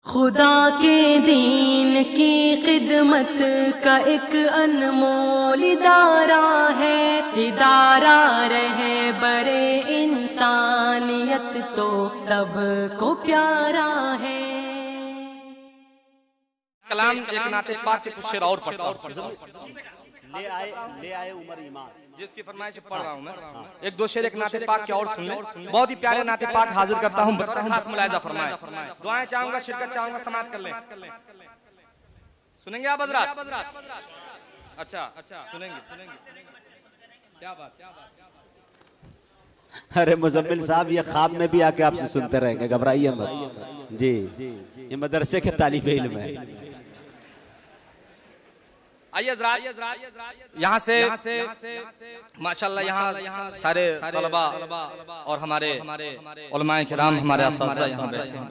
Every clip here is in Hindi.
खुदा के दीन की खिदमत का एक अनमोल इदारा है। इदारा रहे बड़े इंसानियत तो सबको प्यारा है। कलाम एक नाते पाक के कुछ शेर और पढ़ता हूं। ले आए उमर ईमान जिसकी फरमाइश पढ़ रहा हूं मैं। एक दो शेर एक नाते पाक के और सुन ले। बहुत ही प्यारे नाते पाक हाजिर करता हूं। खास मुलाहिजा फरमाए, दुआएं चाहूंगा, शिरकत चाहूंगा, समाअत कर लें। सुनेंगे आप हज़रात? अच्छा सुनेंगे। क्या बात। अरे मुजम्मिल साहब, ये ख्वाब में भी आके आपसे सुनते रहेंगे, घबराइए मत जी। ये मदरसे के तालिबे इल्म है। आइए यहाँ से माशाल्लाह यहाँ सारे तलबा और हमारे उलमाए किराम, हमारे असातिज़ा यहाँ बैठे हैं।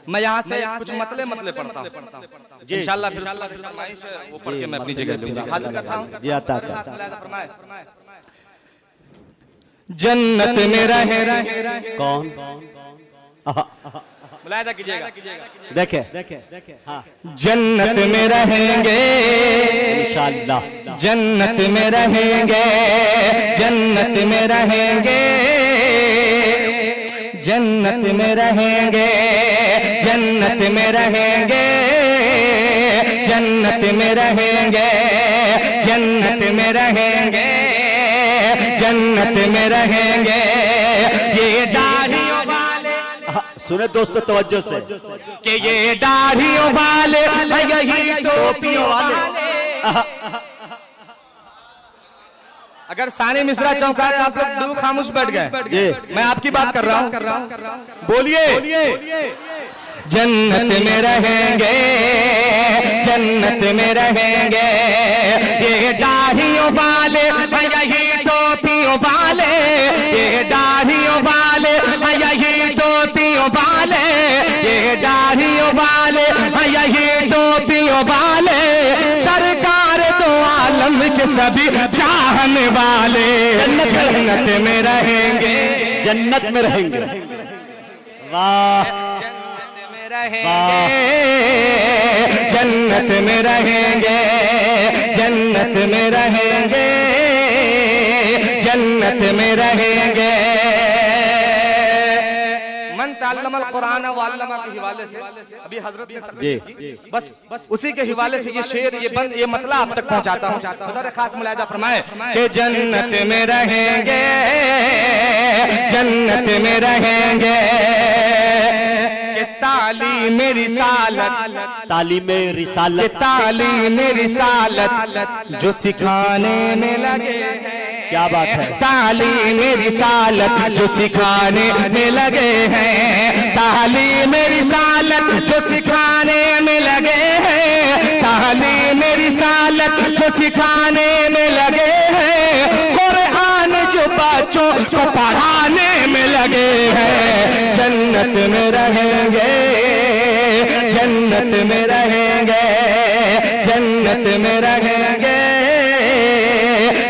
मैं यहाँ से कुछ मतले पढ़ता हूँ इंशाल्लाह। फिर फरमाइश वो पढ़ के मैं अपनी जगह लूंगा। हाजिर करता हूँ जी। आता जन्नत में रहे कौन मुलाहिजा कीजिएगा। देखे हाँ। जन्नत में रहेंगे इंशाअल्लाह, जन्नत में रहेंगे, जन्नत में रहेंगे, जन्नत में रहेंगे, जन्नत में रहेंगे, जन्नत में रहेंगे, जन्नत में रहेंगे, जन्नत में रहेंगे। ये दाढ़ियों वाले सुने दोस्तों तवज्जो से कि ये दाढ़ियों वाले, यही टोपियों वाले। अगर सानी मिश्रा चौंका है आप लोग बिल्कुल खामोश बैठ गए। मैं आपकी बात कर रहा हूँ, बोलिए। जन्नत में रहेंगे, जन्नत में रहेंगे, ये दाढ़ियों वाले, यही टोपियों वाले, ये दाढ़ियों वाले, यही टोपियों वाले, ये दाढ़ियों वाले, यही टोपियों वाले, सरकार दो आलम के सभी चाहने वाले जन्नत में रहेंगे, जन्नत में रहेंगे। वाह जन्नत में रहेंगे, जन्नत में रहेंगे, जन्नत में रहेंगे। मन ताल्लमल कुरान व अल्लमा के हवाले से अभी हजरत ने बस उसी के हवाले से ये शेर ये मतला आप तक पहुंचाता हूं। खुदा खास मुलाहिजा फरमाए कि जन्नत में रहेंगे, जन्नत में रहेंगे। तालीम रिसालत, तालीम रिसालत, तालीम रिसालत जो सिखाने में लगे। क्या बात है। तालीम रिसालत जो सिखाने में लगे हैं, तालीम रिसालत जो सिखाने में लगे हैं, तालीम रिसालत जो सिखाने में लगे हैं, कुरान जो बच्चों को पढ़ाने में लगे हैं। जन्नत में रहेंगे, जन्नत में रहेंगे, जन्नत में रहेंगे,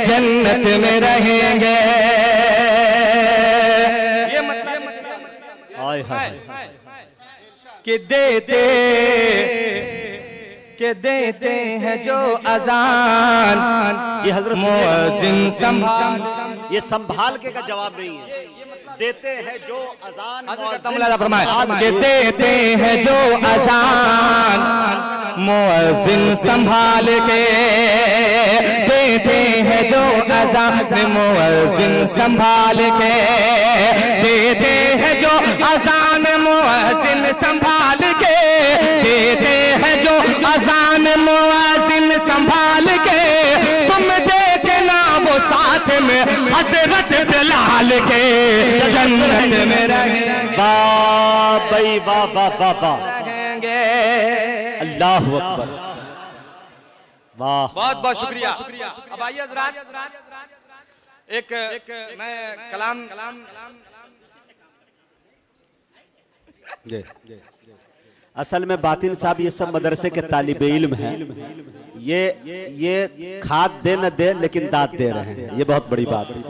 जन्नत में रहेंगे। ये मतलब कि देते हैं जो अजान, ये हजरत मुअज्जिन संभाल, ये संभाल के का जवाब नहीं है। देते हैं जो अजान, देते हैं जो अजान, मुअज्जिन संभाल के, देते हैं जो अजान, मुअज्जिन संभाल के, देते हैं जो अजान, मुअज्जिन संभाल के, देते हैं जो अजान, मुअज्जिन संभाल के। तुम देखना वो साथ में हजरत बिलाल के, जन्नत में रहेंगे। वाह भाई वाह वाह वाह वाह, अल्लाह अकबर, वाह। बहुत बहुत शुक्रिया। अब आइए हज़रात, एक मैं कलाम असल में बातिन साहब ये सब मदरसे के तालिबे इल्म हैं। ये खाद दे न दे लेकिन दाद दे रहे हैं, ये बहुत बड़ी बात है।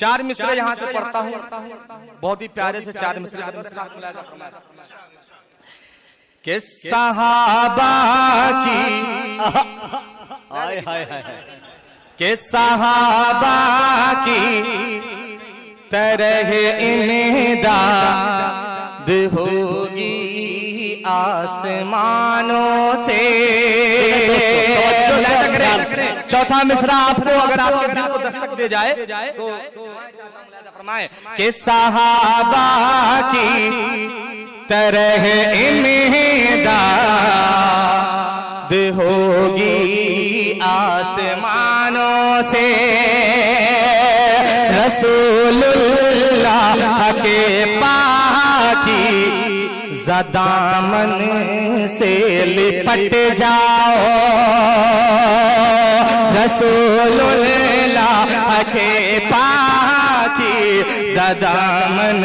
चार मिसरे यहाँ से पढ़ता हूँ, बहुत ही प्यारे से चार मिसरे के सहाबा की हाय हाय हाय के सहाबा की तरह इमदाद होगी आसमानों से। चौथा मिसरा आपको अगर आपके दिल को दस्तक दे जाए तो फरमाए कि सहाबा की तरह इमदाद होगी आसमानों से। रसूलुल्लाह के पाकी ज़दामन से लिपट जाओ, रसूलुल्लाह के पाकी ज़दामन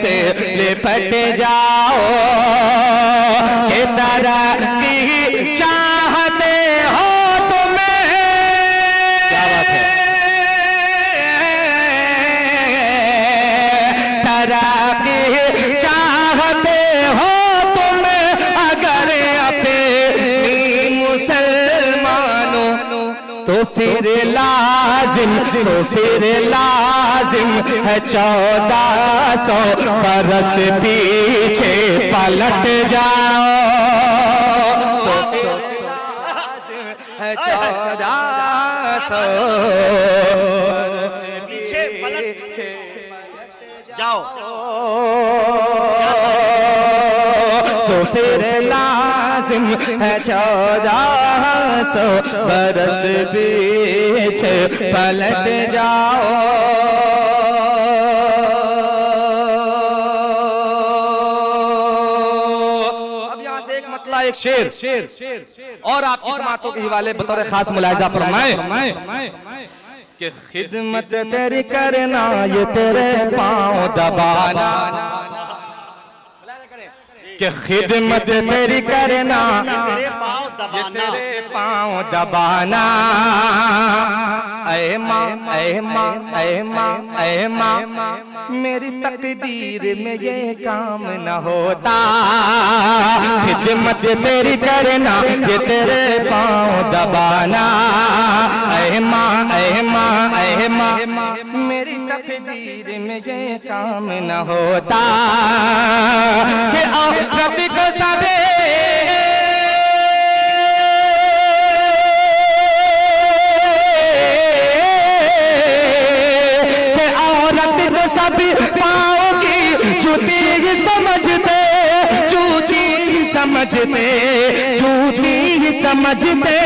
से लिपट जाओ। के तरक्की चाहते हो तुम्हें, क्या बात है, तरक्की चाहते हो तुम्हें अगर अपने मुसलमानों तो फिर लाजिम है 1400 बरस पीछे पलट जाओ। तो फिर लाजिम है 1400 पीछे पलट जाओ। तो फिर लाजिम है 1400 बरस पीछे पलट जाओ। अब यहाँ से एक मतला, एक शेर और आपकी समातों के हवाले बतौर खास मुलाहिजा फरमाए कि खिदमत तेरी करना ये तेरे पाँव दबाना, कि खिदमत तेरी करना ये तेरे पाँव दबाना। ऐ माँ ऐ माँ ऐ माँ ऐ माँ मेरी तकदीर में ये काम न होता। खिदमत तेरी करना ये तेरे पाँव दबाना। ऐ माँ ऐ माँ ऐ माँ मेरी तकदीर में ये काम न होता। कि औरत को सबे सभी पाओगी जूती ही समझते, जूती ही समझते, जूती ही समझते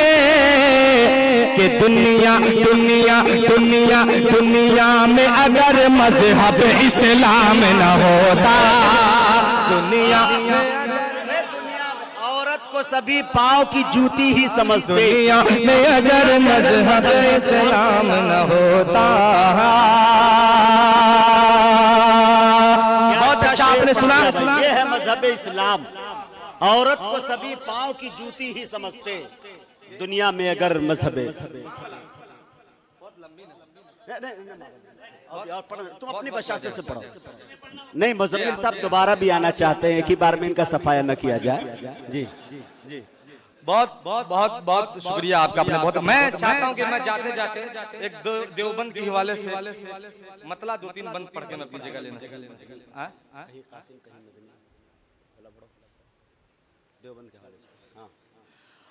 कि दुनिया दुनिया दुनिया दुनिया में अगर मजहब इस्लाम न होता, दुनिया औरत को सभी पाँव की जूती ही समझते, दुनिया में अगर मजहब इस्लाम न होता। आपने सुना? ये है मजहब इस्लाम। औरत को सभी पाँव की जूती ही समझते, दुनिया में अगर मजहब तुम अपनी बशासत से पढ़ो। नहीं, मुज़म्मिल साहब दोबारा भी आना चाहते हैं, एक ही बार में इनका सफाया न किया जाए। जी जी बहुत बहुत बहुत बहुत शुक्रिया आपका। आपने बहुत, मैं चाहता हूं कि मैं जाते जाते एक देवबंद के हवाले से मतला 2-3 बंद पढ़ के मैं अपनी जगह लेना।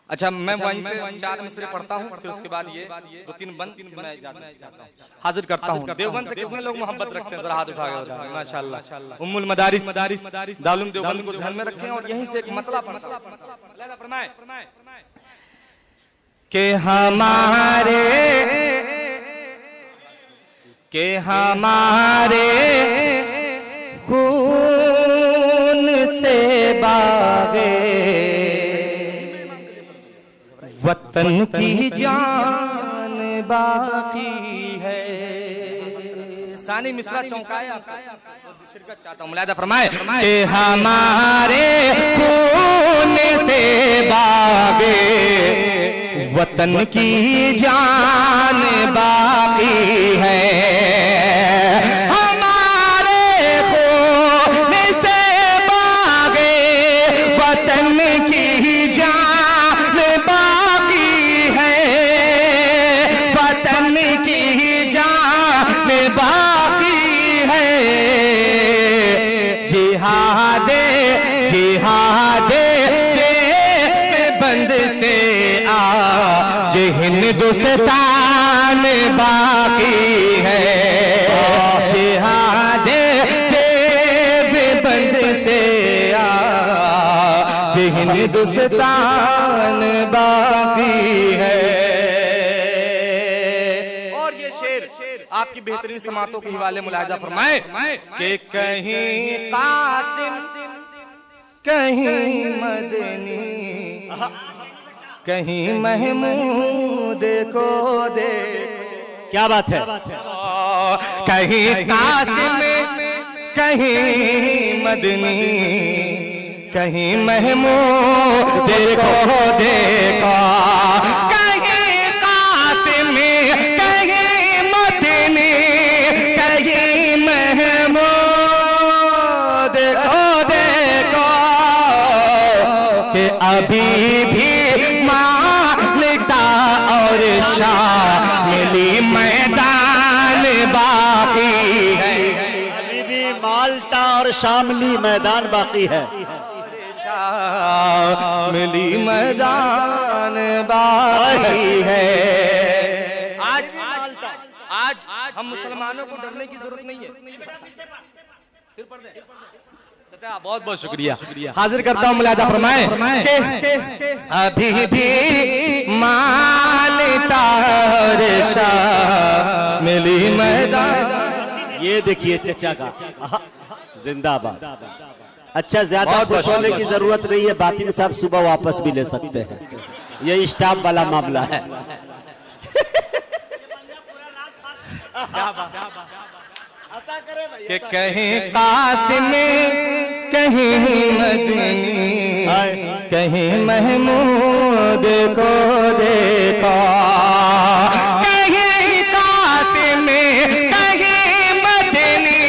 अच्छा, मैं वहीं से 4 मिसरे पढ़ता हूँ, फिर उसके बाद ये 2-3 बंद मैं जाता हूँ, हाजिर करता हूँ। देवबंद से कितने लोग मोहब्बत रखते हैं, जरा हाथ उठा के बताएं। माशाल्लाह, उम्मुल मदारिस दारुल देवबंद को ध्यान में रखें और यहीं से एक मतला फरमाए के हमारे खून से बागे वतन की जान बाकी है। सानी मिश्रा चौंकाए शिरकत चाहता हूँ, मुलाहिजा फरमाए कि हमारे खून से बागे वतन की जान बाकी है। जिहादे बंद से आज हिंदुस्तान बाकी है। जिहादे बंद से आज हिंदुस्तान बाकी है। और ये शेर आपकी बेहतरीन समातों के हवाले मुलाहिजा फरमाए कि कहीं कासिम कहीं मदनी कहीं महमूद को दे। क्या बात है? कहीं कासिम कहीं मदनी कहीं महमूद को देखो। कहीं कासिम कहीं मदनी कहीं महमूद को देखो कि अभी भी मालिकता और शामिली मैदान बाकी है। अभी भी माल्टा और शामली मैदान बाकी है। शामिली मैदान बाकी है। आज हम मुसलमानों को डरने की जरूरत नहीं है। फिर पढ़ दे चाचा, बहुत बहुत शुक्रिया। हाजिर करता हूँ मुलाहिजा फरमाए कि अभी भी मालिकता और शामिली मैदान। ये देखिए चचा का जिंदाबाद। अच्छा, ज्यादा खुश होने की जरूरत नहीं है, बातिन साहब सुबह वापस भी ले सकते हैं। ये स्टाफ वाला मामला है। कि कहीं कासिम कहीं मदनी कहीं महमूद को देखो। कहीं कासिम कहीं मदनी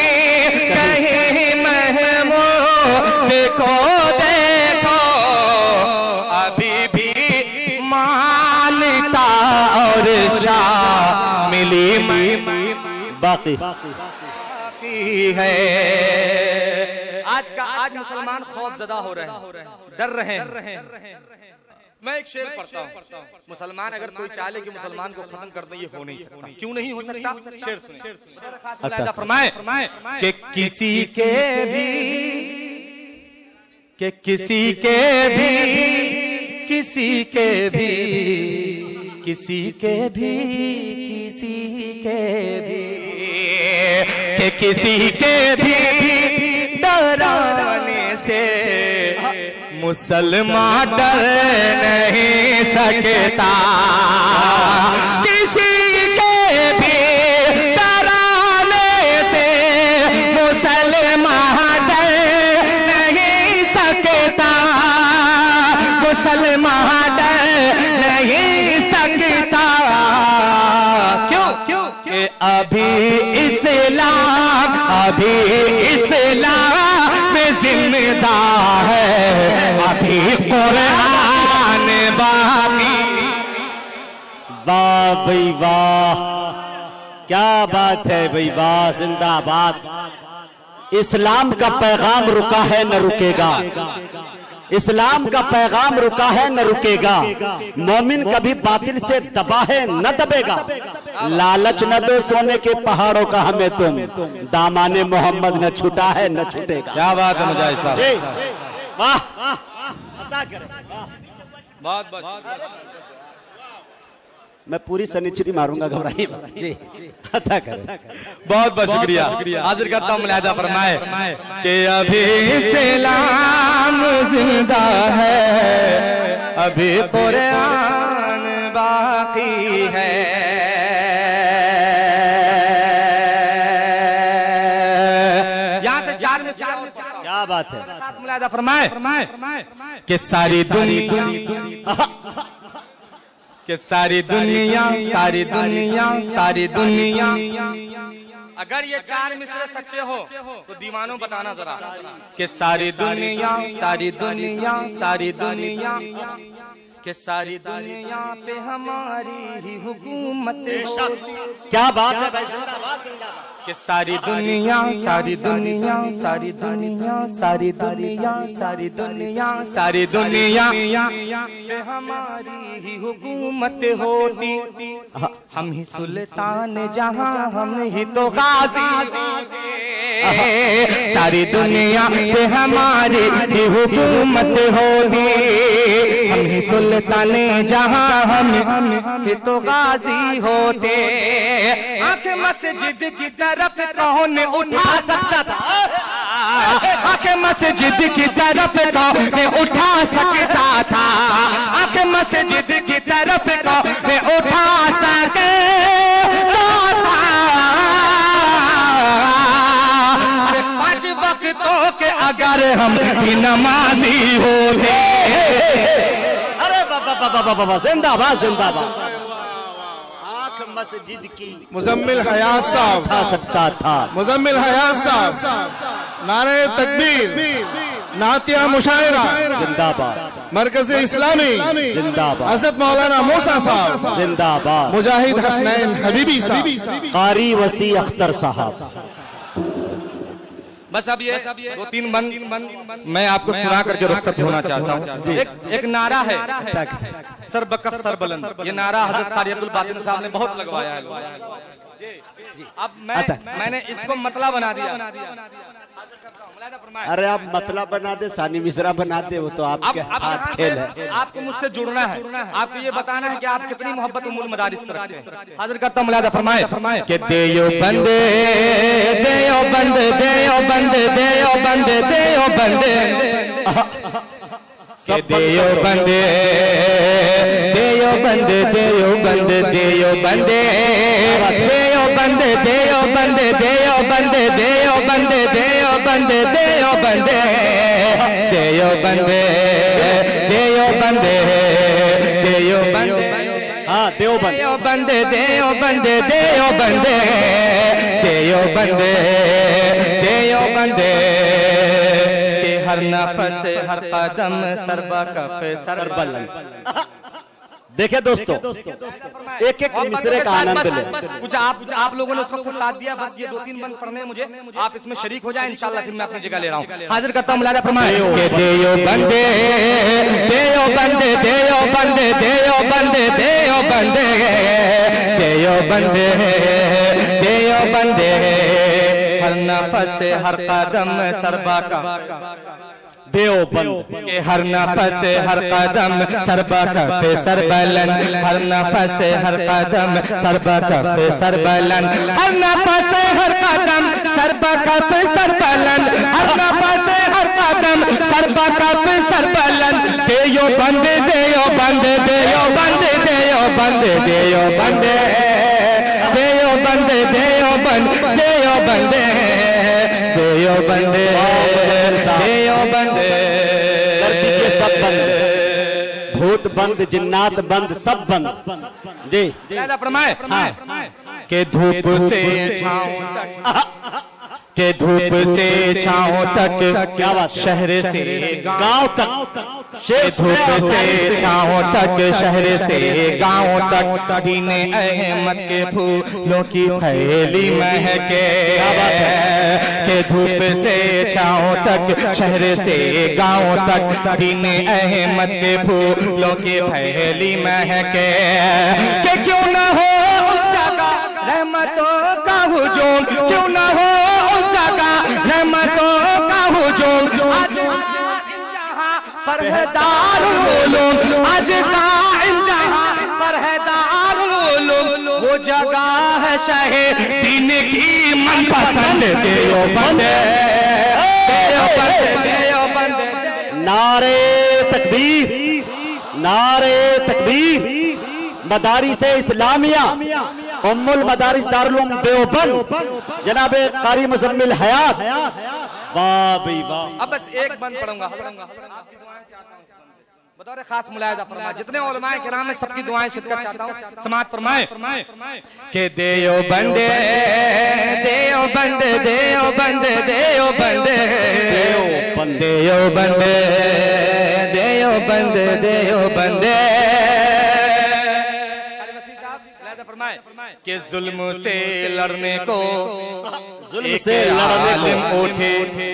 कहीं महमूद को देखो। अभी भी मालिकता और शामिली बाकी है। आज मुसलमान खौफजदा हो रहे हैं, डर रहे हैं। मैं एक शेर पढ़ता हूँ। मुसलमान अगर कोई चाहे कि मुसलमान को खत्म कर दे, ये हो नहीं सकता। क्यों नहीं हो सकता? शेर सुनिए। अच्छा फरमाए कि किसी के भी किसी के भी किसी के भी किसी के भी किसी के भी कि किसी के भी डराने से मुसलमान डर नहीं सकता। किसी के भी डराने से मुसलमान डर नहीं सकता। मुसलमान डर नहीं सकता। क्यों? कि अभी इस्लाम में जिंदा है, अभी कुरान बाकी। वाह भाई वाह, क्या बात है भाई वाह, जिंदाबाद। इस्लाम का पैगाम रुका है न रुकेगा। इस्लाम का पैगाम रुका है न रुकेगा। मोमिन कभी बातिल से दबा है न दबेगा। लालच न दो सोने के पहाड़ों का हमें तुम, दामाने मोहम्मद न छूटा है न छूटेगा। क्या बात है मुजाहिद साहब, वाह। मैं पूरी सनिचरी मारूंगा, घबराइए जी। अता करें। बहुत बहुत शुक्रिया। हाजिर करता हूँ मुलाहिजा फरमाए कि अभी इस्लाम जिंदा है, अभी कुरान बाकी है। यहाँ से चार में क्या बात है? मुलाहिजा फरमाए कि सारी दुनिया सारी दुनिया अगर ये चार मिसरे सच्चे हो तो दीवानों बताना जरा कि सारी दुनिया कि सारी दुनिया पे हमारी ही हुकूमत होती। क्या बात है भाई, जिंदाबाद जिंदाबाद। कि सारी दुनिया सारी दुनिया सारी दुनिया सारी दुनिया सारी दुनिया सारी दुनिया पे हमारी ही हुकूमत होती। हम ही सुल्तान जहां, हम ही तो गाजी। सारी दुनिया पे हमारी ही हुकूमत होती। हम ही सुल्तान जहां, हम ही तो गाजी होते। आंख मस्जिद की तरफ कौन उठा सकता था, आंख मस्जिद की तरफ कौन उठा सकता था, आंख मस्जिद की तरफ कौन उठा सकता था। 5 वक्तों के अगर हम ही नमाजी होते। अरे बाबा बाबा बाबा, जिंदाबाद जिंदाबाद। आंख मस्जिद की मुजम्मिल हयात साहब उठा सकता था। मुजम्मिल हयात साहब, नारे तकबीर, नातिया मुशायरा, जिंदाबाद मरकज़ इस्लामी, जिंदाबाद। हज़रत मौलाना मूसा साहब, जिंदाबाद। मुजाहिद हसनैन हबीबी साहब, कारी वसी अख्तर साहब। बस अब ये 2-3 बंद मैं आपको सुना करके रुखसत होना चाहता हूँ। एक नारा है, सर बकफ सर बुलंद। ये नारा हज़रत कारी अब्दुल बातिन साहब ने बहुत लगवाया है। अब मैंने इसको मतला बना दिया। अरे आप मतलब बना दे, सानी मिश्रा बना दे, वो तो आपके हाथ खेल है। आपको मुझसे जुड़ना है, आपको ये बताना है कि आप कितनी मोहब्बत उम्मुल मदारिस से रखते हैं। हाजिर करता हूं, मुलादा फरमाए कि देयो बंदे देयो बंदे देयो बंदे देयो बंदे देयो बंदे सब देयो बंदे देयो बंदे देयो बंदे देयो बंदे देयो बंदे देयो बंदे देयो बंदे देयो बंदे देयो बंदे देयो बंदे देयो बंदे देयो बंदे देयो बंदे। हाँ, देवबंद। देयो बंदे देयो बंदे देयो बंदे देयो बंदे देयो बंदे के हर नफस हर कदम सरबा कफ सरबलन। देखिए दोस्तों, एक एक मिसरे का आनंद ले। कुछ आप लोगों ने उस वक्त साथ दिया, बस ये 2-3 बंद पढ़ने मुझे, आप इसमें शरीक हो जाए इंशाल्लाह, फिर मैं अपनी जगह ले रहा हूँ। हाजिर करता हूँ, मुलादा फरमाए के देयो बंदे देयो बंदे देयो बंदे देयो बंदे देयो बंदे देयो बंदे देयो बंदे हर नफस हर कदम सरबा का देवबंद के हर नफस हर कदम सरबा कफ सरबलन, हर नफस हर कदम सरबा कफ सरबलन, हर नफस हर कदम सरबा कफ सरबलन, हर नफस हर कदम सरबा कफ सरबलन। देयो बंदे देयो बंदे देयो बंदे देयो बंदे देयो बंदे देयो बंदे देयो बंदे देयो बंदे देयो बंदे देयो बंदे। धरती के सब बंद, भूत बंद, जिन्नात बंद, सब बंद। जी फरमाए के धूप से छाँव तक, के धूप से छाँव तक, क्या बात, शहर से गांव तक, के धूप से छाँव तक, शहर से गांव तक, दीन अहमद के फूलों की फैली महके। के धूप से छाँव तक, शहर से गांव तक, दीन अहमद के फूलों की फैली महके। के क्यों न हो उस जगह रहमतों का हुजूम, क्यों न हो उस जगह रहमतों का हुजूम। आज पर है दारुल उलूम, आज कायम जहां पर है दारुल उलूम। वो जगह है शहे दीन की मनपसंद। देयो बंदे देयो बंदे देयो बंदे। नारे तकबीर, नारे तकबीर। मदारिस इस्लामिया उम्मुल मदारिस दारुल उलूम देवबंद, जनाब कारी मुजम्मिल हयात। वाह भाई वाह। अब बस एक बंद पढ़ूंगा, बतौर खास मुलाहिजा फरमाए, जितने उलमाए किराम में सबकी दुआएं शिरकत चाहता हूँ, समाअत फरमाए के देयो बंदे देयो बंदे देयो बंदे देयो बंदे देयो बंदे देयो देवबंद कि जुल्म से लड़ने को जुल्म से लड़ने आलिम को उठे।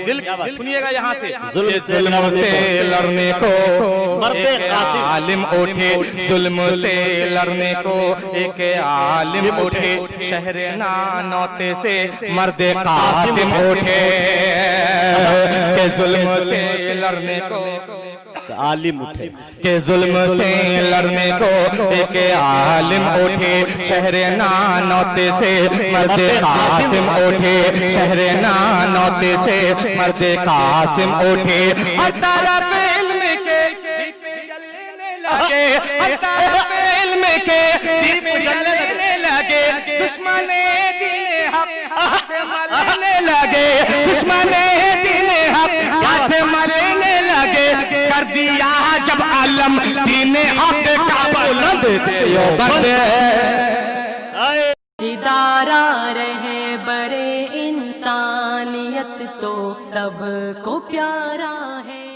दिल सुनिएगा यहाँ से, जुल्म से जुल्म से लड़ने को मर्दे एक कासिम आलिम उठे। जुल्म से लड़ने को एक आलिम उठे। शहर नानौते से मर्दे कासिम उठे। कि जुल्म से लड़ने को आलिम उठे। के जुल्म से लड़ने को एक आलिम उठे। शहर नानौते से मर्दे कासिम उठे। शहर नानौते से मर्दे कासिम उठे। हर तरफ इल्म के दीप जलने लगे। हर तरफ इल्म के दीप जलने लगे। दुश्मन दीन हक हाथ मलने लगे। दुश्मन दीन हक हाथ मलने लगे। कर दिया जब आलम दीन हक का बुलंद देवबंद। इदारा रहे बड़े इंसानियत तो सबको प्यारा है।